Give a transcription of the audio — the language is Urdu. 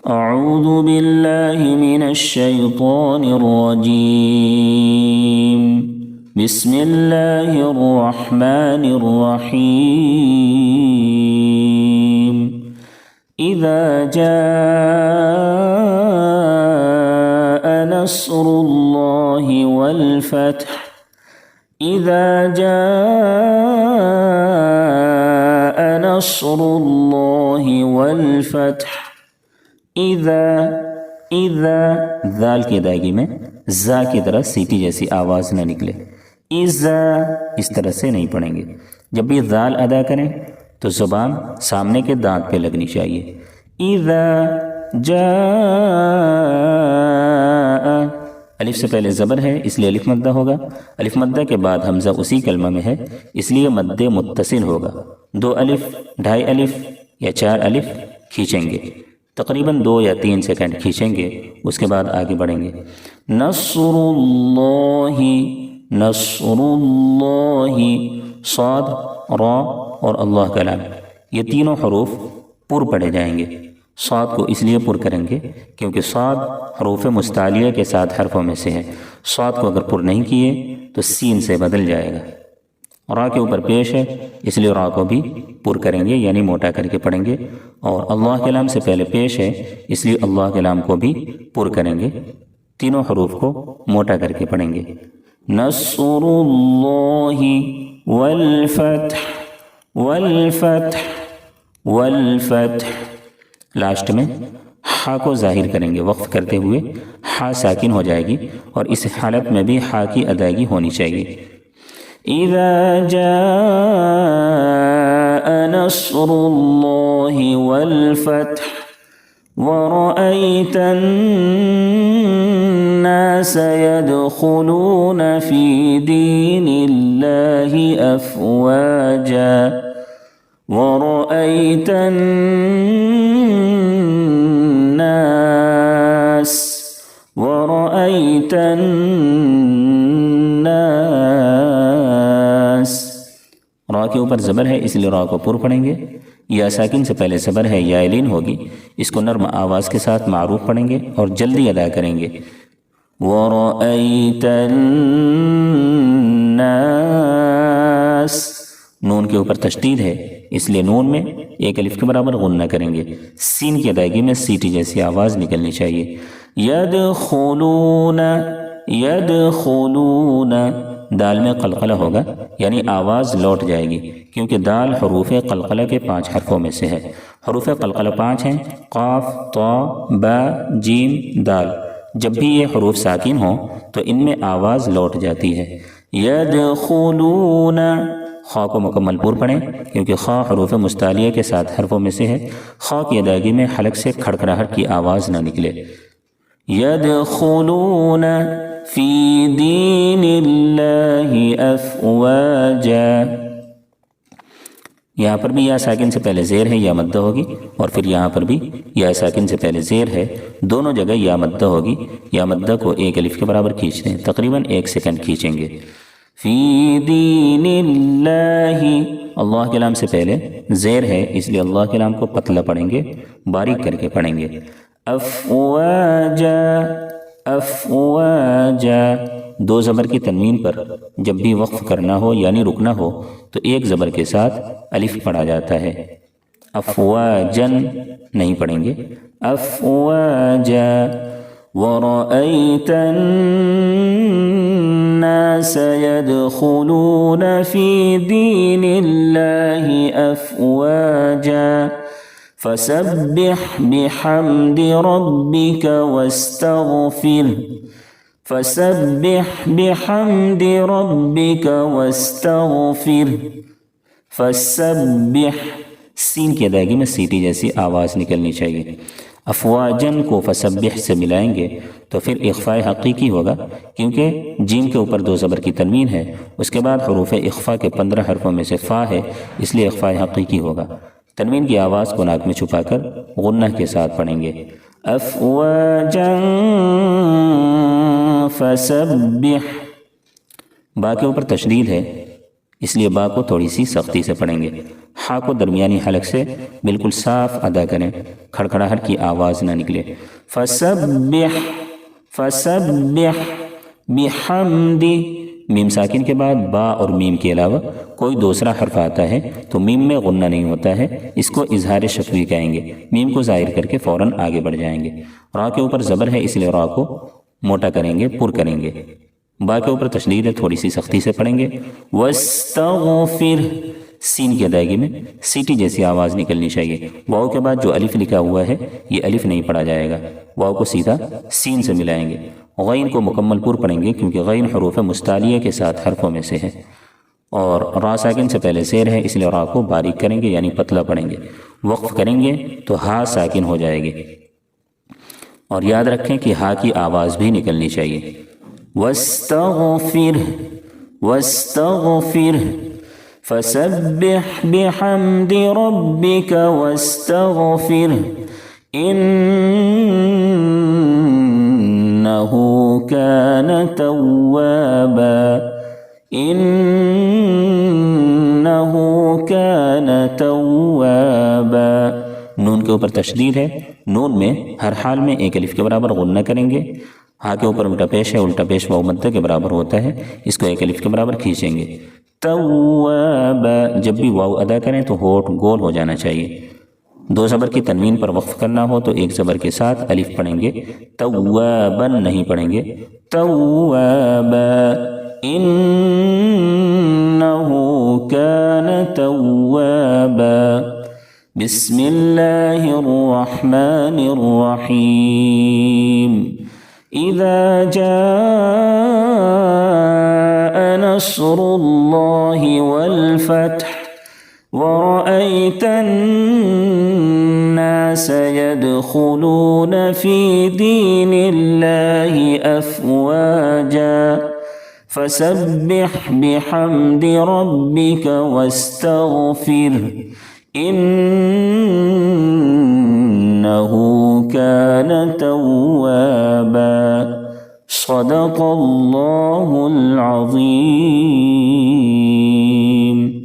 أعوذ بالله من الشيطان الرجيم. بسم الله الرحمن الرحيم. إذا جاء نصر الله والفتح. إذا جاء نصر الله والفتح. اذا ذال کی ادائیگی میں زا کی طرح سیٹی جیسی آواز نہ نکلے. اذا اس طرح سے نہیں پڑھیں گے. جب بھی ذال ادا کریں تو زبان سامنے کے دانت پہ لگنی چاہیے. اذا جاء الف سے پہلے زبر ہے اس لیے الف مدہ ہوگا. الف مدہ کے بعد حمزہ اسی کلمہ میں ہے اس لیے مد متصل ہوگا. 2 الف 2.5 الف یا 4 الف کھینچیں گے. تقریباً 2 یا 3 سیکنڈ کھینچیں گے. اس کے بعد آگے بڑھیں گے. نصر اللہ نصر اللہ. صاد را اور اللہ کا لام یہ تینوں حروف پر پڑھے جائیں گے. صاد کو اس لیے پر کریں گے کیونکہ صاد حروف مستعلیہ کے ساتھ حرفوں میں سے ہے. صاد کو اگر پر نہیں کیے تو سین سے بدل جائے گا. را کے اوپر پیش ہے اس لیے را کو بھی پر کریں گے یعنی موٹا کر کے پڑھیں گے. اور اللہ کے لام سے پہلے پیش ہے اس لیے اللہ کے لام کو بھی پر کریں گے. تینوں حروف کو موٹا کر کے پڑھیں گے. نصر اللہ والفتح والفتح والفتح. لاسٹ میں ہا کو ظاہر کریں گے. وقف کرتے ہوئے ہا ساکن ہو جائے گی اور اس حالت میں بھی ہا کی ادائیگی ہونی چاہیے. اذا جاء نصر الله والفتح ورأيت الناس يدخلون في دين الله أفواجا ورأيت الناس را کے اوپر زبر ہے اس لیے را کو پر پڑھیں گے. یا ساکن سے پہلے زبر ہے یا لین ہوگی. اس کو نرم آواز کے ساتھ معروف پڑھیں گے اور جلدی ادا کریں گے. وَرَأَيْتَ النَّاسَ. نون کے اوپر تشدید ہے اس لیے نون میں 1 الف کے برابر غنہ کریں گے. سین کی ادائیگی میں سیٹی جیسی آواز نکلنی چاہیے. يَدْخُلُونَ يَدْخُلُونَ. دال میں قلقلہ ہوگا یعنی آواز لوٹ جائے گی کیونکہ دال حروف قلقلہ کے 5 حرفوں میں سے ہے. حروف قلقلہ 5 ہیں: قاف، طا، با، جیم، دال. جب بھی یہ حروف ساکن ہوں تو ان میں آواز لوٹ جاتی ہے. يدخلون. خا کو مکمل پر پڑھیں کیونکہ خا حروف مستعلیہ کے ساتھ حرفوں میں سے ہے. خا کی ادائیگی میں حلق سے کھڑکھڑاہٹ کی آواز نہ نکلے. يدخلون فی دین اللہ افواجا. یہاں پر بھی یا ساکن سے پہلے زیر ہے یا مدہ ہوگی اور پھر یہاں پر بھی یا ساکن سے پہلے زیر ہے. دونوں جگہ یا مدہ ہوگی. یا مدہ کو 1 الف کے برابر کھینچتے ہیں. تقریباً 1 سیکنڈ کھینچیں گے. فی دین اللہ. اللہ کے لام سے پہلے زیر ہے اس لیے اللہ کے لام کو پتلا پڑھیں گے باریک کر کے پڑھیں گے. افواجا افواجا. 2 زبر کی تنوین پر جب بھی وقف کرنا ہو یعنی رکنا ہو تو 1 زبر کے ساتھ الف پڑھا جاتا ہے. افواجن نہیں پڑھیں گے. افواجا. وَرَأَيْتَ النَّاسَ يَدْخُلُونَ فِي دِينِ اللَّهِ أَفْوَاجًا فَسَبِّحْ بِحَمْدِ رَبِّكَ وَاسْتَغْفِرْهُ. فَسَبِّحْ بِحَمْدِ رَبِّكَ وَاسْتَغْفِرْهُ. فَسَبِّحْ. سین کی ادائیگی میں سیٹی جیسی آواز نکلنی چاہیے. افواجن کو فسبح سے ملائیں گے تو پھر اخفاء حقیقی ہوگا کیونکہ جیم کے اوپر 2 زبر کی تنوین ہے. اس کے بعد حروف اخفاء کے 15 حرفوں میں سے فا ہے اس لیے اخفاء حقیقی ہوگا. تنوین کی آواز کو ناک میں چھپا کر غنہ کے ساتھ پڑھیں گے. افواجا فسبح. با کے اوپر تشدید ہے اس لیے با کو تھوڑی سی سختی سے پڑھیں گے۔ ہا کو درمیانی حلق سے بالکل صاف ادا کریں، کھڑکھڑاہٹ کی آواز نہ نکلے۔ فسبح فسبح بحمد، میم ساکن کے بعد با اور میم کے علاوہ کوئی دوسرا حرف آتا ہے تو میم میں غنہ نہیں ہوتا ہے، اس کو اظہار شفوی کہیں گے۔ میم کو ظاہر کر کے فوراً آگے بڑھ جائیں گے۔ را کے اوپر زبر ہے اس لیے را کو موٹا کریں گے، پر کریں گے۔ با کے اوپر تشدید ہے، تھوڑی سی سختی سے پڑھیں گے۔ وَاسْتَغْفِرْ، سین کی ادائیگی میں سیٹی جیسی آواز نکلنی چاہیے۔ واؤ کے بعد جو الف لکھا ہوا ہے یہ الف نہیں پڑھا جائے گا، واؤ کو سیدھا سین سے ملائیں گے۔ غین کو مکمل پر پڑھیں گے کیونکہ غین حروف مستعلیہ کے ساتھ حرفوں میں سے ہے، اور را ساکن سے پہلے زیر ہے اس لیے را کو باریک کریں گے یعنی پتلا پڑھیں گے۔ وقف کریں گے تو ہا ساکن ہو جائے گی، اور یاد رکھیں کہ ہا کی آواز بھی نکلنی چاہیے۔ وَاسْتَغْفِرْ وَاسْتَغْفِرْ فَسَبِّحْ بِحَمْدِ رَبِّكَ وَاسْتَغْفِرْ إِنَّهُ كَانَ تَوَّابًا إِنَّهُ كَانَ تَوَّابًا۔ نون کے اوپر تشدید ہے، نون میں ہر حال میں ایک الف کے برابر غنہ کریں گے۔ ہا کے اوپر الٹا پیش ہے، الٹا پیش واؤ مدہ کے برابر ہوتا ہے، اس کو ایک الف کے برابر کھینچیں گے۔ توابا، جب بھی واؤ ادا کریں تو ہونٹ گول ہو جانا چاہیے۔ دو زبر کی تنوین پر وقف کرنا ہو تو ایک زبر کے ساتھ الف پڑھیں گے، توابا نہیں پڑھیں گے۔ توابا انہ کان توابا۔ بسم اللہ الرحمن الرحیم۔ اذا جاء نصر اللہ والفتح ورأيت الناس يدخلون في دين الله أفواجا فسبح بحمد ربك واستغفر إنه كان توابا۔ صدق الله العظيم۔